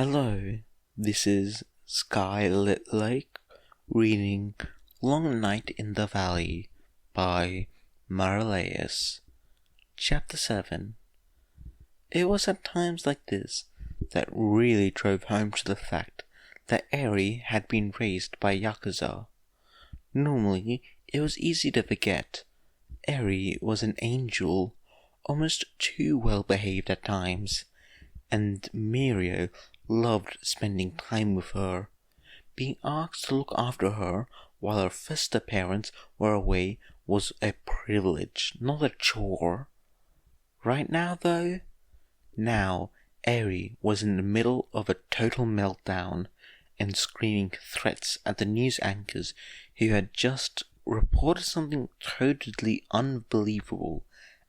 Hello, this is Skylit Lake reading Long Night in the Valley by Maraleus. Chapter 7. It was at times like this that really drove home to the fact that Eri had been raised by Yakuza. Normally, it was easy to forget. Eri was an angel, almost too well behaved at times, and Mirio loved spending time with her. Being asked to look after her while her foster parents were away was a privilege, not a chore. Right now, though? Now, Eri was in the middle of a total meltdown and screaming threats at the news anchors who had just reported something totally unbelievable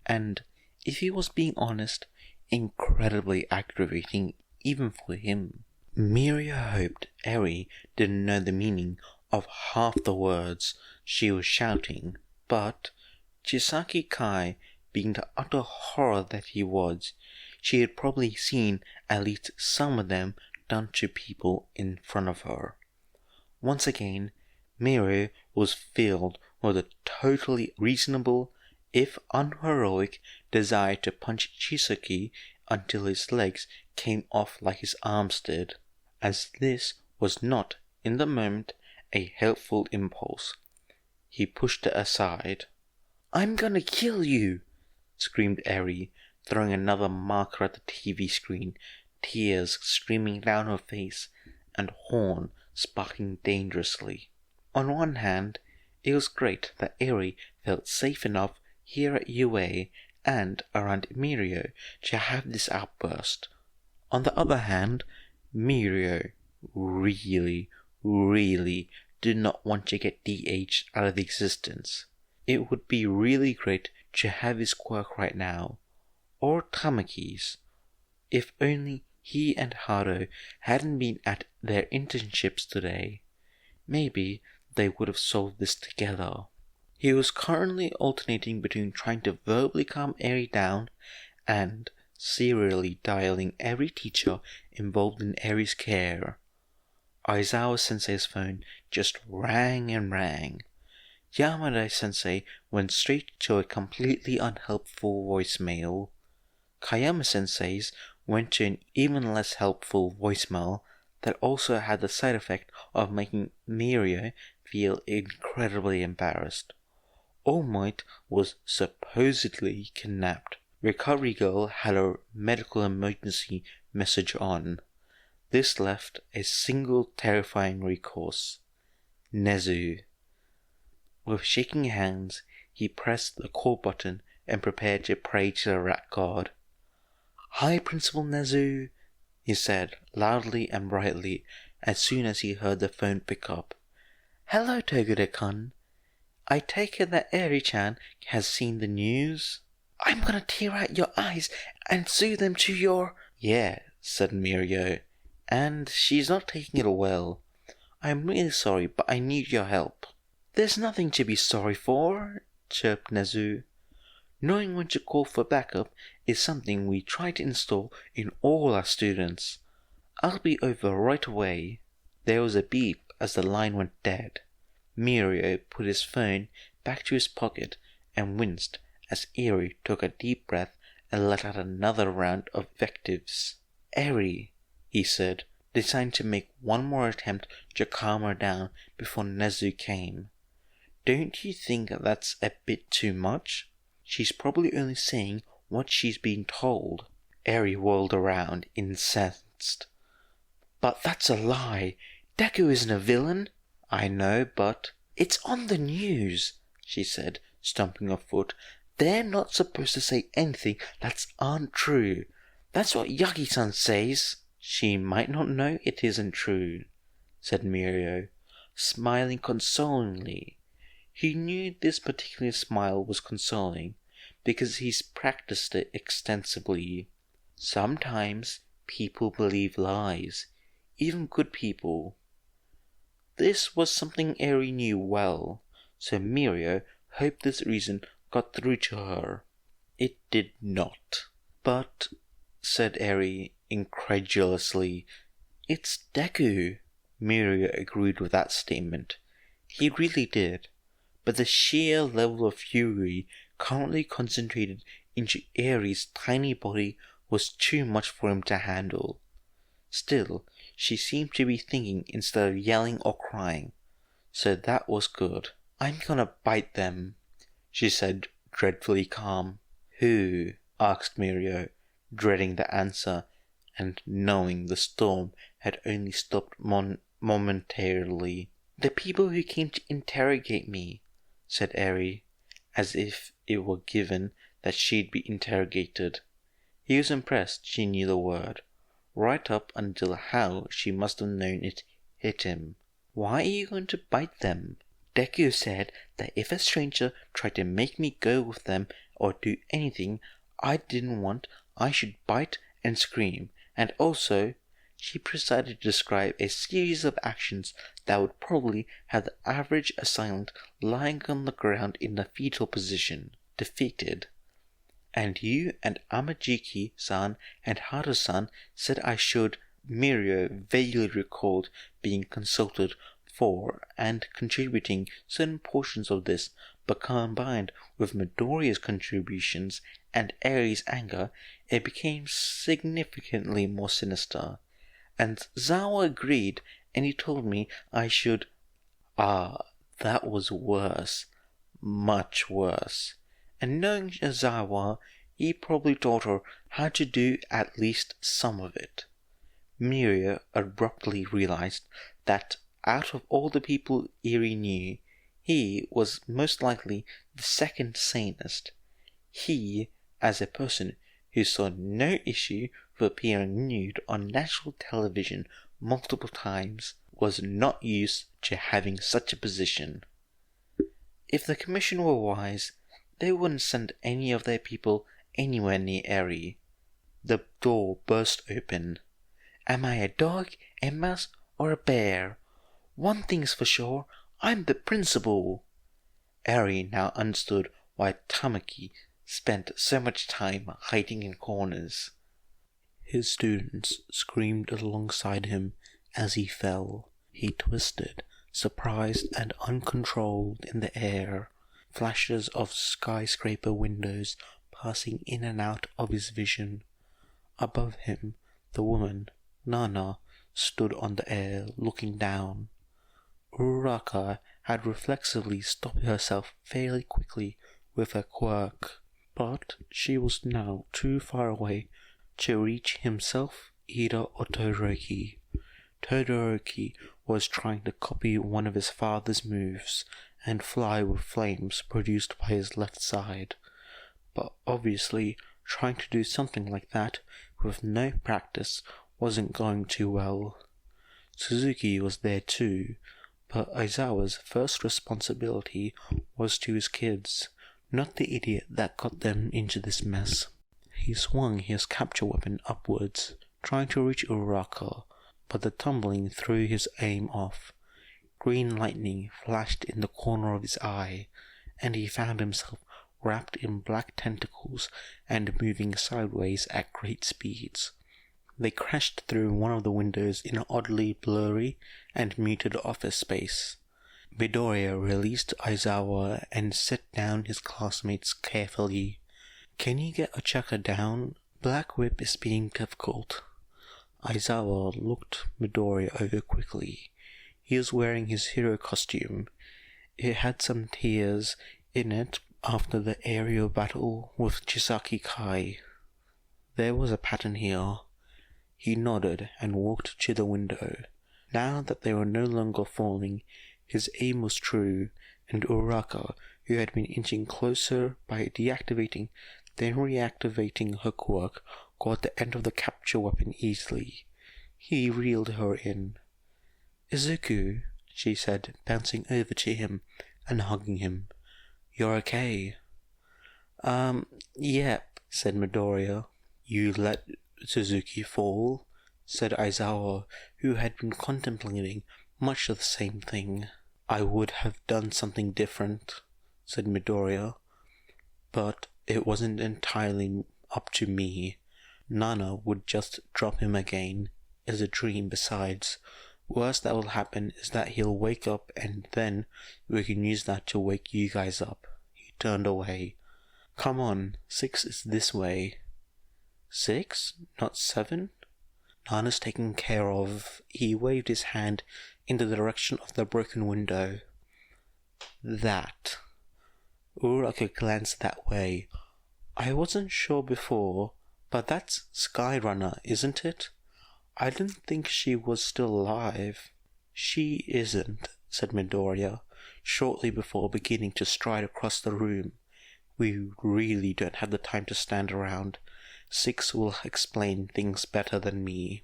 and, if he was being honest, incredibly aggravating even for him. Mirio hoped Eri didn't know the meaning of half the words she was shouting, but Chisaki Kai, being the utter horror that he was, she had probably seen at least some of them done to people in front of her. Once again, Mirio was filled with a totally reasonable, if unheroic, desire to punch Chisaki until his legs came off like his arms did, as this was not, in the moment, a helpful impulse. He pushed it aside. "I'm gonna kill you!" screamed Eri, throwing another marker at the TV screen, tears streaming down her face, and horn sparking dangerously. On one hand, it was great that Eri felt safe enough here at UA and around Mirio to have this outburst. On the other hand, Mirio really did not want to get DH out of existence. It would be really great to have his quirk right now, or Tamaki's. If only he and Haro hadn't been at their internships today, maybe they would have solved this together. He was currently alternating between trying to verbally calm Eri down and serially dialing every teacher involved in Eri's care. Aizawa-sensei's phone just rang and rang. Yamada-sensei went straight to a completely unhelpful voicemail. Kayama-sensei's went to an even less helpful voicemail that also had the side effect of making Mirio feel incredibly embarrassed. All Might was supposedly kidnapped. Recovery Girl had a medical emergency message on. This left a single terrifying recourse: Nezu. With shaking hands, he pressed the call button and prepared to pray to the rat god. "Hi, Principal Nezu," he said loudly and brightly as soon as he heard the phone pick up. "Hello, Toguro-kun. I take it that Eri-chan has seen the news?" "I'm gonna tear out your eyes and sew them to your—" "Yeah," said Mirio, "and she's not taking it well. I'm really sorry, but I need your help." "There's nothing to be sorry for," chirped Nezu. "Knowing when to call for backup is something we try to install in all our students. I'll be over right away." There was a beep as the line went dead. Mirio put his phone back to his pocket and winced as Eri took a deep breath and let out another round of invectives. "Eri," he said, deciding to make one more attempt to calm her down before Nezu came. "Don't you think that's a bit too much? She's probably only saying what she's been told." Eri whirled around, incensed. "But that's a lie. Deku isn't a villain." "I know, but—" "It's on the news," she said, stomping her foot. "They're not supposed to say anything that's untrue. That's what Yagi-san says." "She might not know it isn't true," said Mirio, smiling consolingly. He knew this particular smile was consoling, because he's practiced it extensively. Sometimes people believe lies, even good people. This was something Eri knew well, so Mirio hoped this reason got through to her. It did not. "But," said Eri incredulously, It's Deku. Midoriya agreed with that statement. He really did. But the sheer level of fury currently concentrated into Eri's tiny body was too much for him to handle. Still, she seemed to be thinking instead of yelling or crying, so that was good. I'm gonna bite them, she said, dreadfully calm. Who? Asked Midoriya, dreading the answer and knowing the storm had only stopped momentarily. The people who came to interrogate me, said Eri, as if it were given that she'd be interrogated. He was impressed she knew the word, right up until how she must have known it hit him. Why are you going to bite them? Deku said that if a stranger tried to make me go with them or do anything I didn't want, I should bite and scream, and also, she proceeded to describe a series of actions that would probably have the average assailant lying on the ground in the fetal position, defeated. And you and Amajiki-san and Haru-san said I should. Midoriya vaguely recalled being consulted for and contributing certain portions of this, but combined with Midoriya's contributions and Eri's anger, it became significantly more sinister. And Zawa agreed, and he told me I should. That was worse. Much worse. And knowing Zawa, he probably taught her how to do at least some of it. Midoriya abruptly realized that out of all the people Eri knew, he was most likely the second sanest. He, as a person who saw no issue with appearing nude on national television multiple times, was not used to having such a position. If the commission were wise, they wouldn't send any of their people anywhere near Eri. The door burst open. Am I a dog, a mouse, or a bear? One thing's for sure, I'm the principal. Eri now understood why Tamaki spent so much time hiding in corners. His students screamed alongside him as he fell. He twisted, surprised and uncontrolled in the air, flashes of skyscraper windows passing in and out of his vision. Above him, the woman, Nana, stood on the air, looking down. Uraraka had reflexively stopped herself fairly quickly with her quirk, but she was now too far away to reach himself, Ida, or Todoroki. Todoroki was trying to copy one of his father's moves and fly with flames produced by his left side, but obviously trying to do something like that with no practice wasn't going too well. Suzuki was there too, but Aizawa's first responsibility was to his kids, not the idiot that got them into this mess. He swung his capture weapon upwards, trying to reach Uraraka, but the tumbling threw his aim off. Green lightning flashed in the corner of his eye, and he found himself wrapped in black tentacles and moving sideways at great speeds. They crashed through one of the windows in an oddly blurry and muted office space. Midoriya released Aizawa and set down his classmates carefully. Can you get Ochaka down? Black Whip is being difficult. Aizawa looked Midoriya over quickly. He was wearing his hero costume. It had some tears in it after the aerial battle with Chisaki Kai. There was a pattern here. He nodded and walked to the window. Now that they were no longer falling, his aim was true, and Uraraka, who had been inching closer by deactivating then reactivating her quirk, got the end of the capture weapon easily. He reeled her in. Izuku, she said, bouncing over to him and hugging him. You're okay? Yep, said Midoriya. You let Suzuki fall? Said Aizawa, who had been contemplating much of the same thing. I would have done something different, said Midoriya, but it wasn't entirely up to me. Nana would just drop him again. is a dream besides. Worst that will happen is that he'll wake up and then we can use that to wake you guys up. He turned away. Come on, 6 is this way. 6? Not 7? Nana's taken care of. He waved his hand in the direction of the broken window. That. Uraraka glanced that way. I wasn't sure before, but that's Skyrunner, isn't it? I didn't think she was still alive. She isn't, said Midoriya, shortly before beginning to stride across the room. We really don't have the time to stand around. 6 will explain things better than me.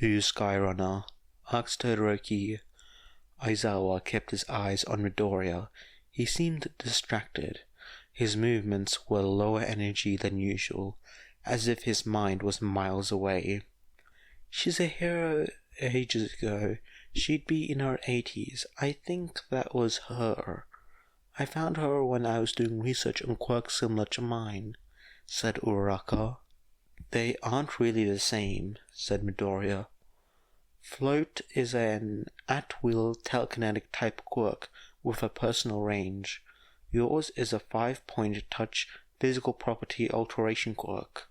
Who's Skyrunner? Asked Todoroki. Aizawa kept his eyes on Midoriya. He seemed distracted. His movements were lower energy than usual, as if his mind was miles away. She's a hero ages ago. She'd be in her 80s. I think that was her. I found her when I was doing research on quirks similar to mine, said Uraraka. They aren't really the same, said Midoriya. Float is an at-will telekinetic type quirk with a personal range. Yours is a 5-point touch physical property alteration quirk.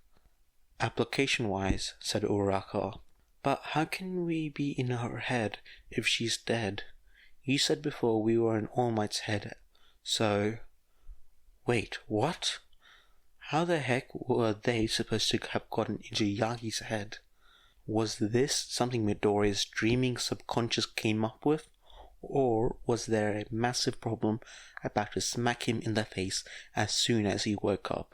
Application-wise, said Uraraka. But how can we be in her head if she's dead? You said before we were in All Might's head, so... Wait, what? How the heck were they supposed to have gotten into Yagi's head? Was this something Midoriya's dreaming subconscious came up with? Or was there a massive problem about to smack him in the face as soon as he woke up?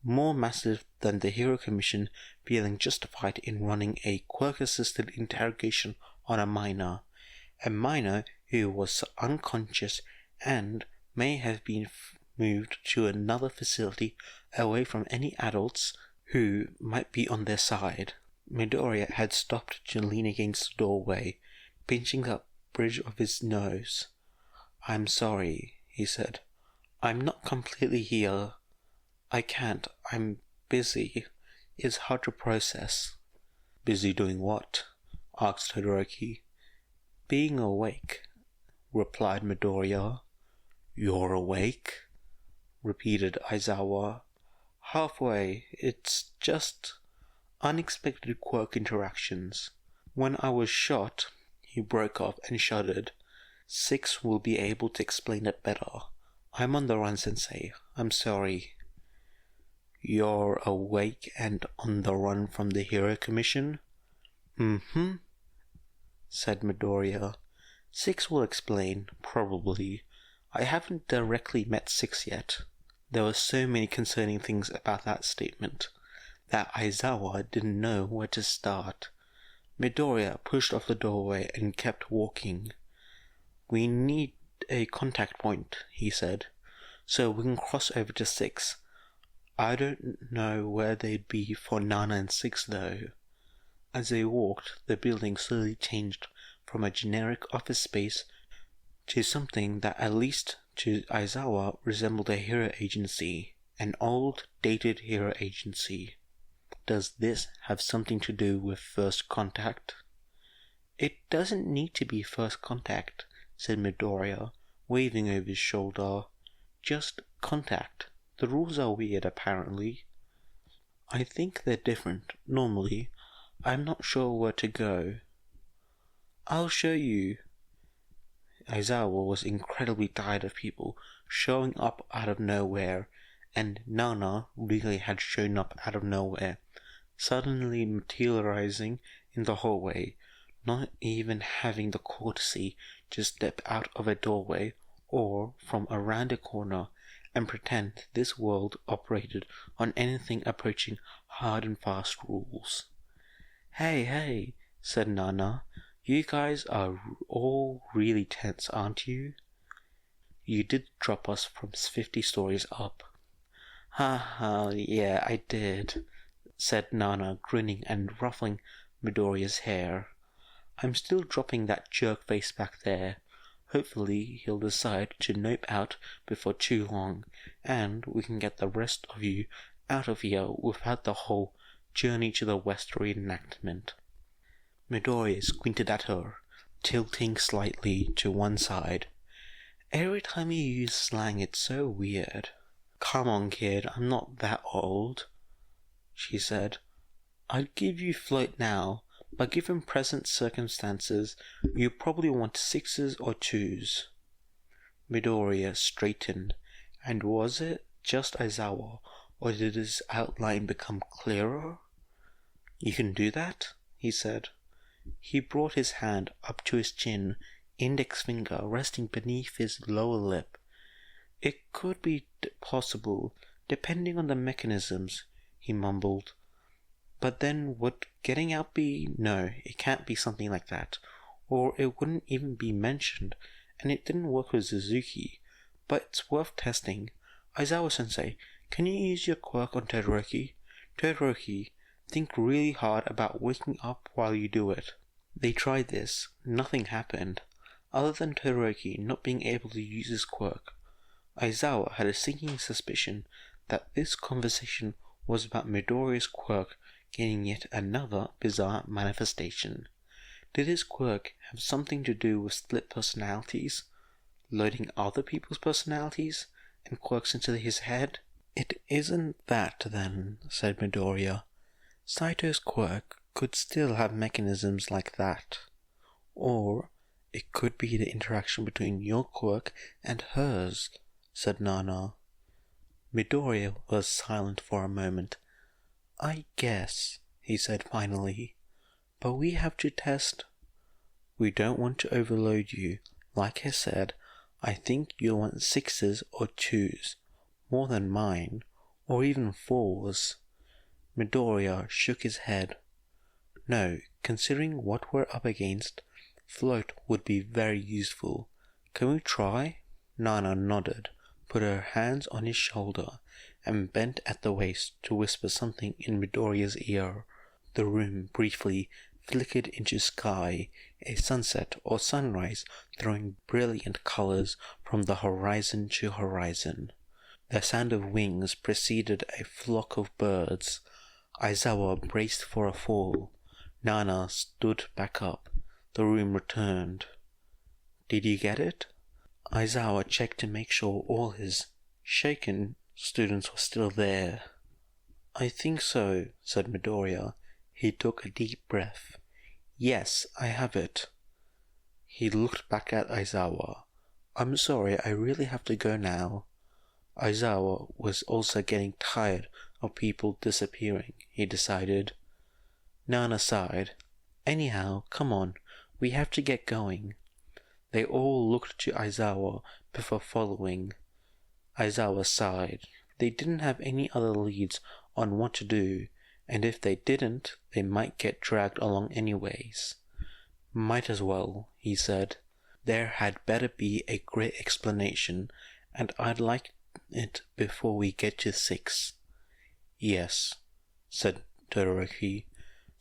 More massive than the Hero Commission feeling justified in running a quirk-assisted interrogation on a minor who was unconscious and may have been moved to another facility away from any adults who might be on their side. Midoriya had stopped to lean against the doorway, pinching the bridge of his nose. I'm sorry, he said. I'm not completely here. I can't. I'm busy. It's hard to process. Busy doing what? Asked Todoroki. Being awake, replied Midoriya. You're awake? Repeated Aizawa. Halfway. It's just unexpected quirk interactions. When I was shot, he broke off and shuddered. 6 will be able to explain it better. I'm on the run, Sensei. I'm sorry. You're awake and on the run from the Hero Commission? Mm-hmm, said Midoriya. 6 will explain, probably. I haven't directly met 6 yet. There were so many concerning things about that statement that Aizawa didn't know where to start. Midoriya pushed off the doorway and kept walking. We need a contact point, he said, so we can cross over to 6. I don't know where they'd be for Nana and 6 though. As they walked, the building slowly changed from a generic office space to something that at least to Aizawa resembled a hero agency, an old, dated hero agency. Does this have something to do with first contact? It doesn't need to be first contact, said Midoriya, waving over his shoulder. Just contact. The rules are weird, apparently. I think they're different, normally. I'm not sure where to go. I'll show you. Aizawa was incredibly tired of people showing up out of nowhere, and Nana really had shown up out of nowhere, suddenly materializing in the hallway, not even having the courtesy to step out of a doorway or from around a corner and pretend this world operated on anything approaching hard and fast rules. Hey, said Nana, you guys are all really tense, aren't you? You did drop us from 50 stories up. Ha, yeah, I did, said Nana, grinning and ruffling Midoriya's hair. I'm still dropping that jerk face back there. Hopefully he'll decide to nope out before too long, and we can get the rest of you out of here without the whole Journey to the West reenactment. Midoriya squinted at her, tilting slightly to one side. Every time you use slang, it's so weird. Come on, kid, I'm not that old, she said. I'd give you float now, but given present circumstances, you probably want 6s or 2s. Midoriya straightened, and was it just Aizawa, or did his outline become clearer? You can do that, he said. He brought his hand up to his chin, index finger resting beneath his lower lip. It could be possible, depending on the mechanisms, he mumbled. But then would getting out be... No, it can't be something like that, or it wouldn't even be mentioned, and it didn't work with Suzuki, but it's worth testing. Aizawa-sensei, can you use your quirk on Todoroki? Todoroki, think really hard about waking up while you do it. They tried this. Nothing happened, other than Todoroki not being able to use his quirk. Aizawa had a sinking suspicion that this conversation was about Midoriya's quirk getting yet another bizarre manifestation. Did his quirk have something to do with split personalities? Loading other people's personalities and quirks into his head? It isn't that, then, said Midoriya. Saito's quirk could still have mechanisms like that. Or it could be the interaction between your quirk and hers, said Nana. Midoriya was silent for a moment. I guess, he said finally. But we have to test. We don't want to overload you. Like I said, I think you'll want 6s or 2s, more than mine, or even 4s. Midoriya shook his head. No, considering what we're up against, float would be very useful. Can we try? Nana nodded, put her hands on his shoulder, and bent at the waist to whisper something in Midoriya's ear. The room briefly flickered into sky, a sunset or sunrise throwing brilliant colors from the horizon to horizon. The sound of wings preceded a flock of birds. Aizawa braced for a fall. Nana stood back up. The room returned. Did you get it? Aizawa checked to make sure all his shaken students were still there. I think so, said Midoriya. He took a deep breath. Yes, I have it. He looked back at Aizawa. I'm sorry, I really have to go now. Aizawa was also getting tired of people disappearing, he decided. Nana sighed. Anyhow, come on, we have to get going. They all looked to Aizawa before following. Aizawa sighed. They didn't have any other leads on what to do, and if they didn't, they might get dragged along anyways. Might as well, he said. There had better be a great explanation, and I'd like it before we get to 6. Yes, said Todoroki.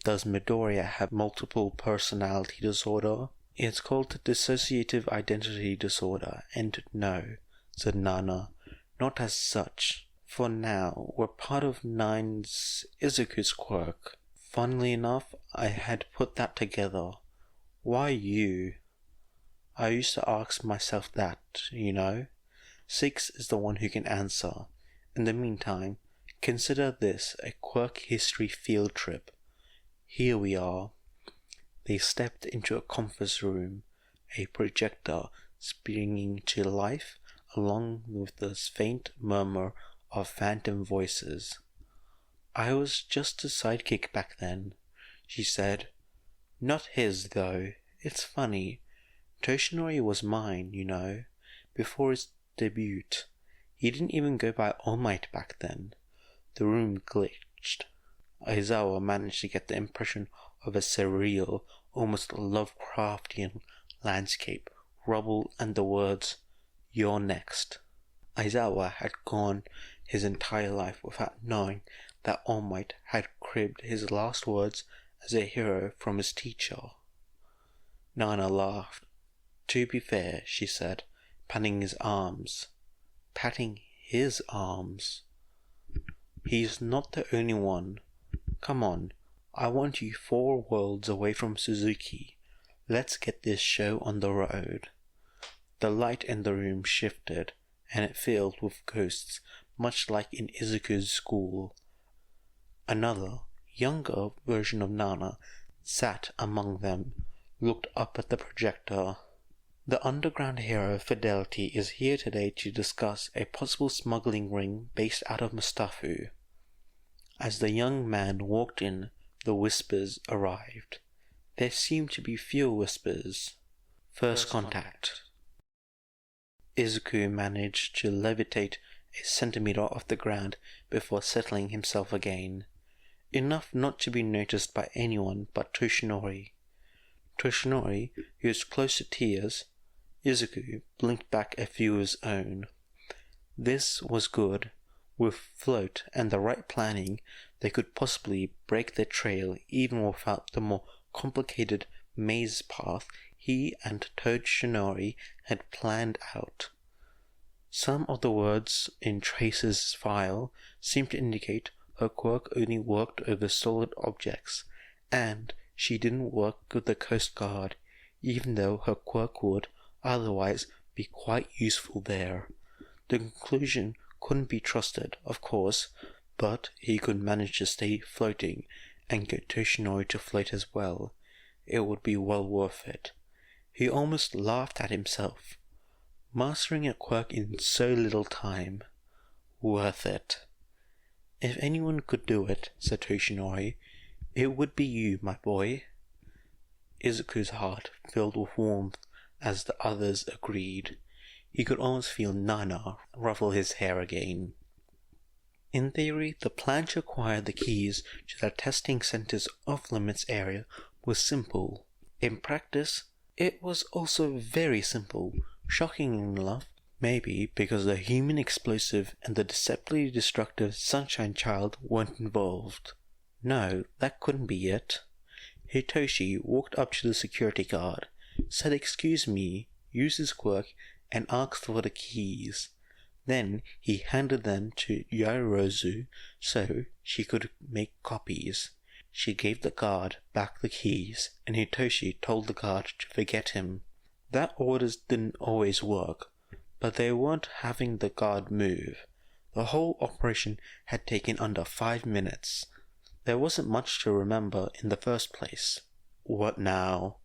Does Midoriya have multiple personality disorder? It's called dissociative identity disorder, and no, said Nana, not as such. For now, we're part of 9's Izuku's quirk. Funnily enough, I had put that together. Why you? I used to ask myself that, you know. 6 is the one who can answer. In the meantime, consider this a quirk history field trip. Here we are. They stepped into a conference room, a projector springing to life along with the faint murmur of phantom voices. I was just a sidekick back then, she said. Not his, though. It's funny. Toshinori was mine, you know, before his debut. He didn't even go by All Might back then. The room glitched. Aizawa managed to get the impression of a surreal, almost Lovecraftian landscape, rubble and the words, "You're next." Aizawa had gone his entire life without knowing that All Might had cribbed his last words as a hero from his teacher. Nana laughed. To be fair, she said, patting his arms. Patting his arms. He's not the only one. Come on, I want you 4 worlds away from Suzuki. Let's get this show on the road. The light in the room shifted, and it filled with ghosts, much like in Izuku's school. Another, younger version of Nana sat among them, looked up at the projector. The underground hero Fidelity is here today to discuss a possible smuggling ring based out of Mustafu. As the young man walked in, the whispers arrived. There seemed to be fewer whispers. First contact. Izuku managed to levitate a centimeter off the ground before settling himself again, enough not to be noticed by anyone but Toshinori. Toshinori, who was close to tears, Izuku blinked back a few of his own. This was good. With float and the right planning, they could possibly break their trail even without the more complicated maze path he and Toshinori had planned out. Some of the words in Trace's file seemed to indicate her quirk only worked over solid objects, and she didn't work with the Coast Guard, even though her quirk would otherwise be quite useful there. The conclusion couldn't be trusted, of course, but he could manage to stay floating and get Toshinori to float as well. It would be well worth it. He almost laughed at himself. Mastering a quirk in so little time. Worth it. If anyone could do it, said Toshinori, it would be you, my boy. Izuku's heart filled with warmth as the others agreed. He could almost feel Nana ruffle his hair again. In theory, the plan to acquire the keys to the testing center's off-limits area was simple. In practice, it was also very simple, shockingly enough, maybe because the human explosive and the deceptively destructive Sunshine Child weren't involved. No, that couldn't be it. Hitoshi walked up to the security guard, said excuse me, used his quirk, and asked for the keys. Then he handed them to Yaoyorozu so she could make copies. She gave the guard back the keys, and Hitoshi told the guard to forget him. That orders didn't always work, but they weren't having the guard move. The whole operation had taken under 5 minutes. There wasn't much to remember in the first place. What now?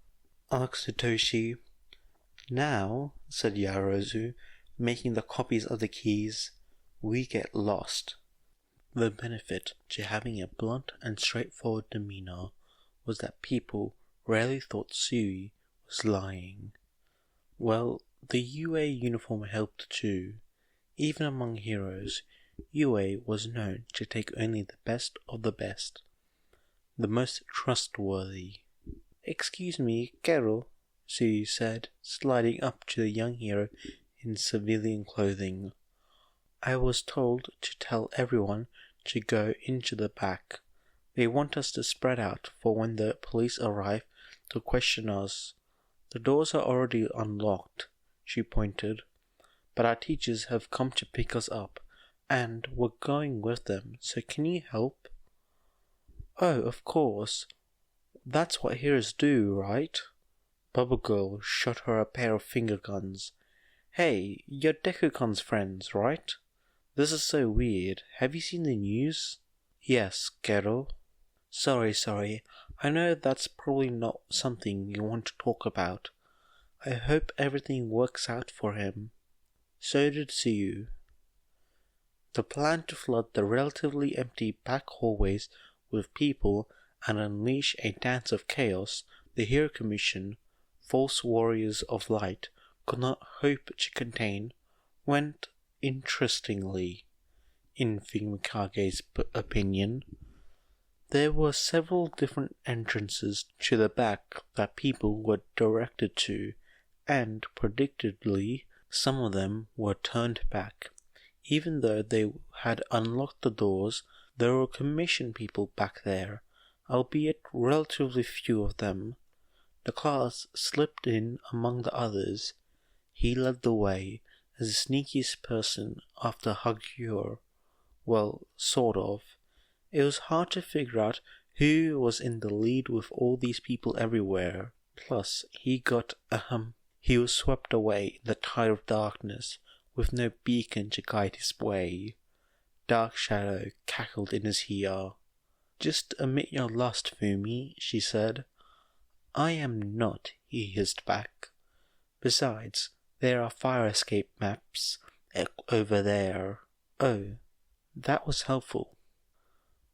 Asked Hitoshi. Now, said Yaoyorozu, making the copies of the keys, we get lost. The benefit to having a blunt and straightforward demeanor was that people rarely thought Sui was lying. Well, the UA uniform helped too. Even among heroes, UA was known to take only the best of the best, the most trustworthy. Excuse me, Carol, Sui said, sliding up to the young hero in civilian clothing. I was told to tell everyone to go into the back. They want us to spread out for when the police arrive to question us. The doors are already unlocked, she pointed, but our teachers have come to pick us up, and we're going with them, so can you help? Oh, of course. That's what heroes do, right? Bubble Girl shot her a pair of finger guns. Hey, you're Dekukon's friends, right? This is so weird. Have you seen the news? Yes, Gero. Sorry. I know that's probably not something you want to talk about. I hope everything works out for him. So did Suyu. The plan to flood the relatively empty back hallways with people and unleash a dance of chaos the Hero Commission, false warriors of light, could not hope to contain, went interestingly, in Fumikage's opinion. There were several different entrances to the back that people were directed to, and predictably, some of them were turned back. Even though they had unlocked the doors, there were commission people back there, albeit relatively few of them. The class slipped in among the others. He led the way as the sneakiest person after Hagyur. Well, sort of. It was hard to figure out Who was in the lead with all these people everywhere? Plus, he was swept away in the tide of darkness, with no beacon to guide his way. Dark Shadow cackled in his ear. "Just admit your lost, Fumi," she said. "I am not," he hissed back. "Besides, there are fire escape maps over there." Oh, that was helpful.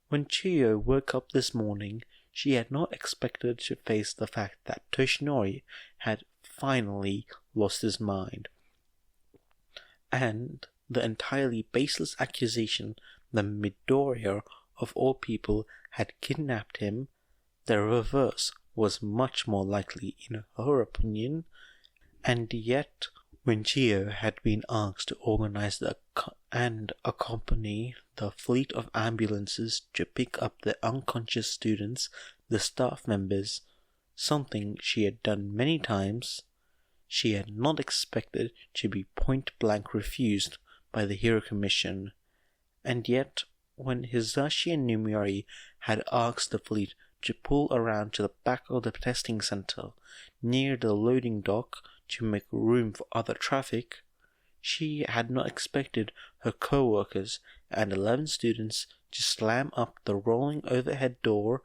When Chiyo woke up this morning, she had not expected to face the fact that Toshinori had finally lost his mind, and the entirely baseless accusation that Midoriya, of all people, had kidnapped him. The reverse was much more likely in her opinion, and yet when Chiyo had been asked to organize and accompany the fleet of ambulances to pick up the unconscious students, the staff members, something she had done many times, she had not expected to be point-blank refused by the Hero Commission. And yet, when Hisashi and Numeri had asked the fleet to pull around to the back of the testing center near the loading dock to make room for other traffic, she had not expected her co-workers and 11 students to slam up the rolling overhead door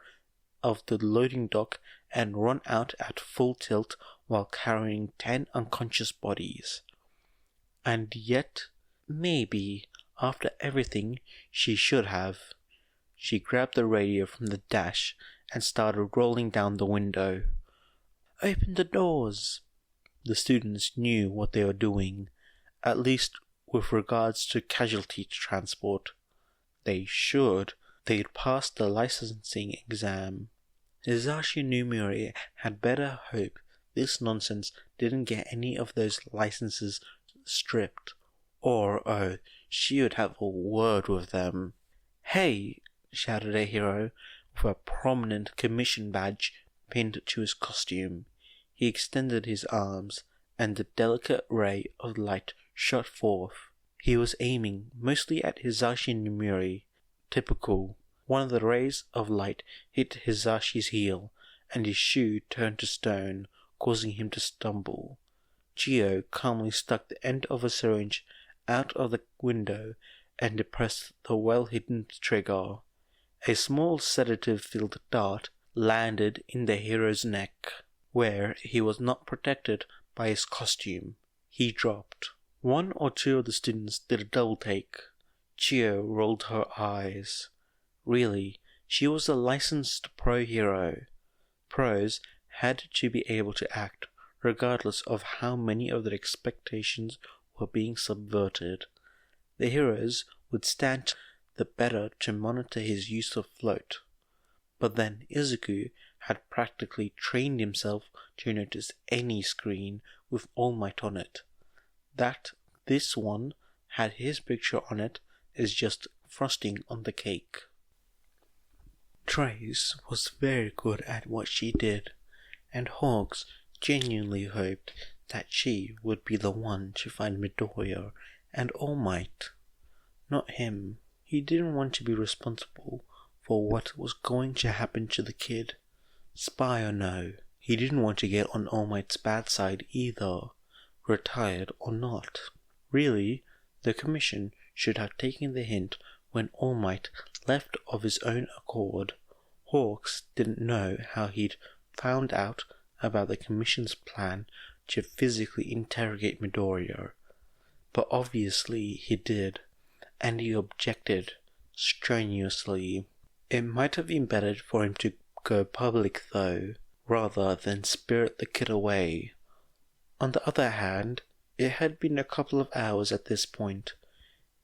of the loading dock and run out at full tilt while carrying 10 unconscious bodies. And yet, maybe, after everything, she should have. She grabbed the radio from the dash and started rolling down the window. "Open the doors!" The students knew what they were doing, at least with regards to casualty transport. They should. They'd passed the licensing exam. Hisashi and Numeri had better hope this nonsense didn't get any of those licenses stripped, or she would have a word with them. "Hey!" shouted a hero with a prominent commission badge pinned to his costume. He extended his arms, and a delicate ray of light shot forth. He was aiming mostly at Hisashi and Numeri. Typical. One of the rays of light hit Hisashi's heel, and his shoe turned to stone, causing him to stumble. Chiyo calmly stuck the end of a syringe out of the window and depressed the well-hidden trigger. A small sedative-filled dart landed in the hero's neck, where he was not protected by his costume. He dropped. One or two of the students did a double take. Chiyo rolled her eyes. Really, she was a licensed pro hero. Pros had to be able to act, regardless of how many of their expectations were being subverted. The heroes would stand the better to monitor his use of float. But then Izuku had practically trained himself to notice any screen with All Might on it. That this one had his picture on it is just frosting on the cake. Trace was very good at what she did, and Hawks genuinely hoped that she would be the one to find Midoriya and All Might. Not him. He didn't want to be responsible for what was going to happen to the kid. Spy or no, he didn't want to get on All Might's bad side either, retired or not. Really, the Commission should have taken the hint when All Might left of his own accord. Hawks didn't know how he'd found out about the Commission's plan to physically interrogate Midoriya, but obviously he did, and he objected strenuously. It might have been better for him to go public though, rather than spirit the kid away. On the other hand, it had been a couple of hours at this point.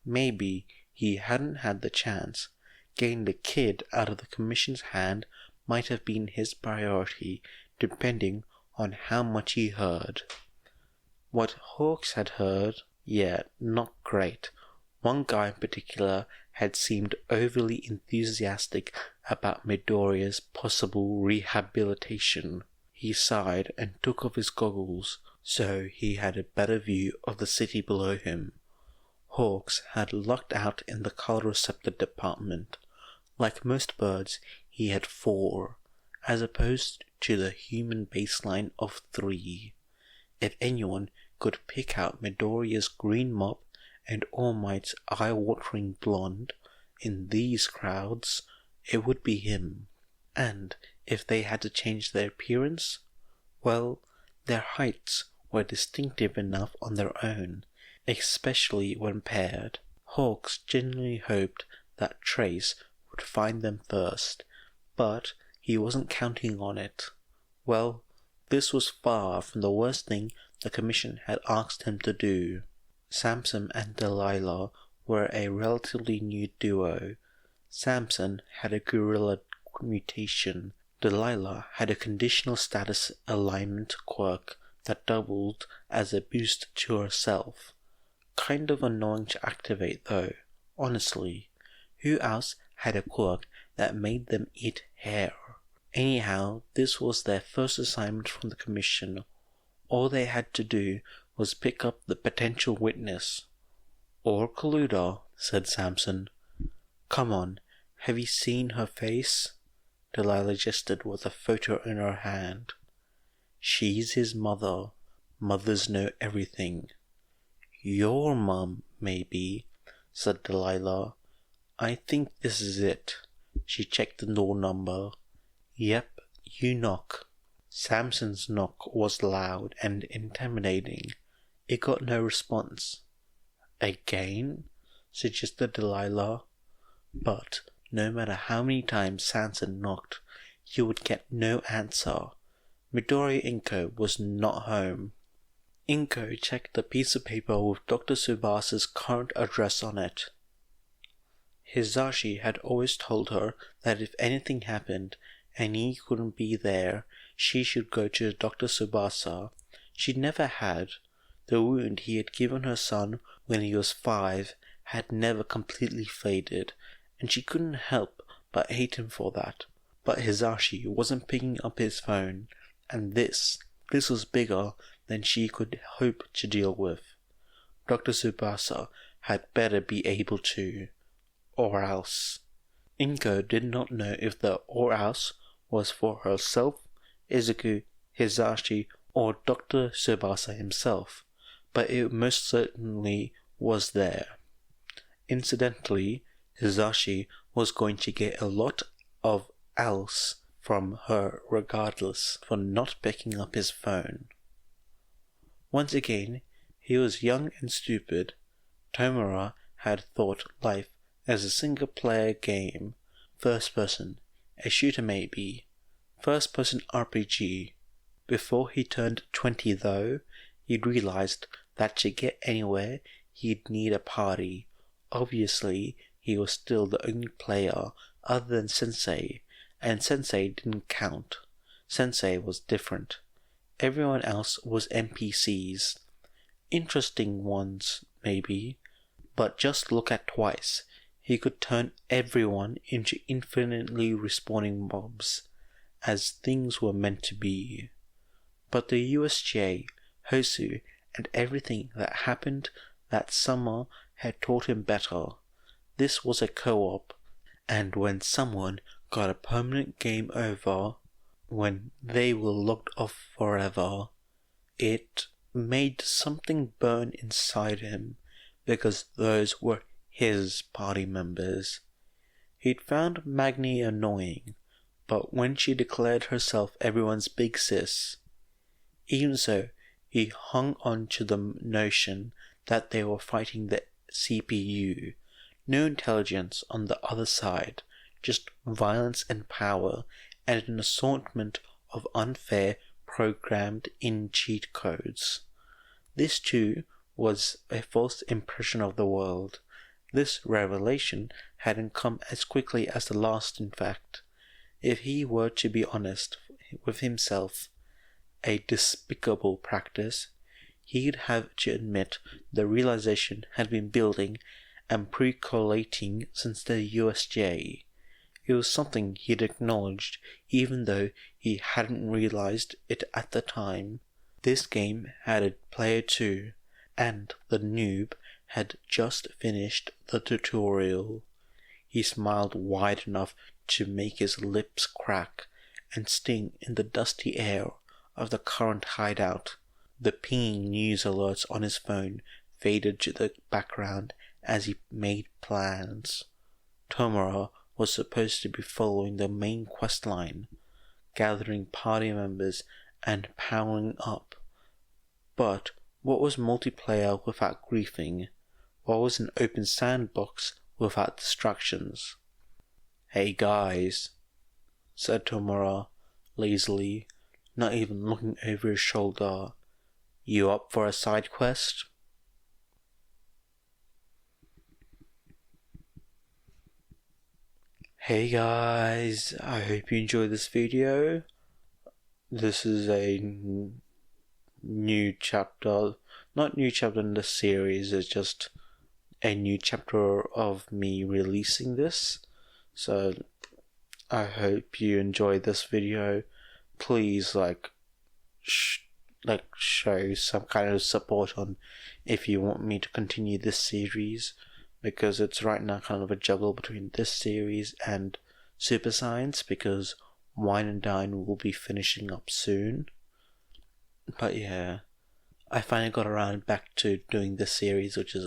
Maybe he hadn't had the chance. Getting the kid out of the Commission's hand might have been his priority, depending on how much he heard. What Hawks had heard, not great. One guy in particular had seemed overly enthusiastic about Midoriya's possible rehabilitation. He sighed and took off his goggles, so he had a better view of the city below him. Hawks had lucked out in the color receptor department. Like most birds, he had 4, as opposed to the human baseline of 3. If anyone could pick out Midoriya's green mop and All Might's eye-watering blonde in these crowds, it would be him. And if they had to change their appearance, well, their heights were distinctive enough on their own, especially when paired. Hawks genuinely hoped that Trace would find them first, but he wasn't counting on it. Well, this was far from the worst thing the Commission had asked him to do. Samson and Delilah were a relatively new duo. Samson had a gorilla mutation. Delilah had a conditional status alignment quirk that doubled as a boost to herself. Kind of annoying to activate though, honestly. Who else had a quirk that made them eat hair? Anyhow, this was their first assignment from the Commission. All they had to do was pick up the potential witness. Or colluder, said Samson. Come on, have you seen her face? Delilah gestured with a photo in her hand. She's his mother. Mothers know everything. Your mum, maybe, said Delilah. I think this is it. She checked the door number. Yep, you knock. Samson's knock was loud and intimidating. It got no response. Again? Suggested Delilah. But no matter how many times Samson knocked, he would get no answer. Midoriya Izuku was not home. Izuku checked the piece of paper with Dr. Tsubasa's current address on it. Hisashi had always told her that if anything happened and he couldn't be there, she should go to Dr. Tsubasa. She never had. The wound he had given her son when he was 5 had never completely faded, and she couldn't help but hate him for that. But Hisashi wasn't picking up his phone, and this was bigger than she could hope to deal with. Dr. Tsubasa had better be able to. Or else. Izuku did not know if the or else was for herself, Izuku, Hisashi, or Dr. Tsubasa himself, but it most certainly was there. Incidentally, Hisashi was going to get a lot of else from her regardless for not picking up his phone. Once again, he was young and stupid. Tomura had thought life as a single-player game, first person, a shooter maybe, first-person RPG. Before he turned 20 though, he'd realized that to get anywhere, he'd need a party. Obviously, he was still the only player other than Sensei, and Sensei didn't count. Sensei was different. Everyone else was NPCs. Interesting ones, maybe, but just look at twice. He could turn everyone into infinitely respawning mobs, as things were meant to be. But the USJ, Hosu, and everything that happened that summer had taught him better. This was a co-op, and when someone got a permanent game over, when they were locked off forever, it made something burn inside him, because those were his party members. He'd found Magni annoying, but when she declared herself everyone's big sis, even so, he hung on to the notion that they were fighting the CPU, no intelligence on the other side, just violence and power, and an assortment of unfair programmed-in cheat codes. This too was a false impression of the world. This revelation hadn't come as quickly as the last, in fact. If he were to be honest with himself, a despicable practice, he'd have to admit the realization had been building and percolating since the USJ. It was something he'd acknowledged, even though he hadn't realized it at the time. This game had a player 2, and the noob had just finished the tutorial. He smiled wide enough to make his lips crack and sting in the dusty air of the current hideout. The pinging news alerts on his phone faded to the background as he made plans. Tomura was supposed to be following the main quest line, gathering party members and powering up. But what was multiplayer without griefing? What was an open sandbox without distractions? "Hey guys," said Tomura lazily, not even looking over his shoulder. "You up for a side quest?" Hey guys, I hope you enjoyed this video. This is a new chapter, not new chapter in the series, it's just a new chapter of me releasing this. So I hope you enjoyed this video. Please show some kind of support on if you want me to continue this series, because it's right now kind of a juggle between this series and Super Science, because Wine and Dine will be finishing up soon. But yeah, I finally got around back to doing this series, which is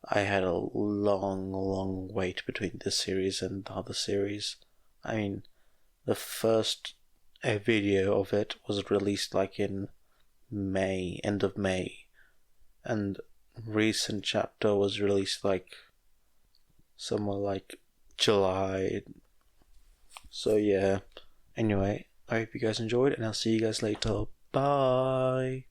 I had a long wait between this series and the other series. I mean, the first video of it was released in May, end of May, and recent chapter was released somewhere July. So yeah, anyway, I hope you guys enjoyed, and I'll see you guys later. Bye.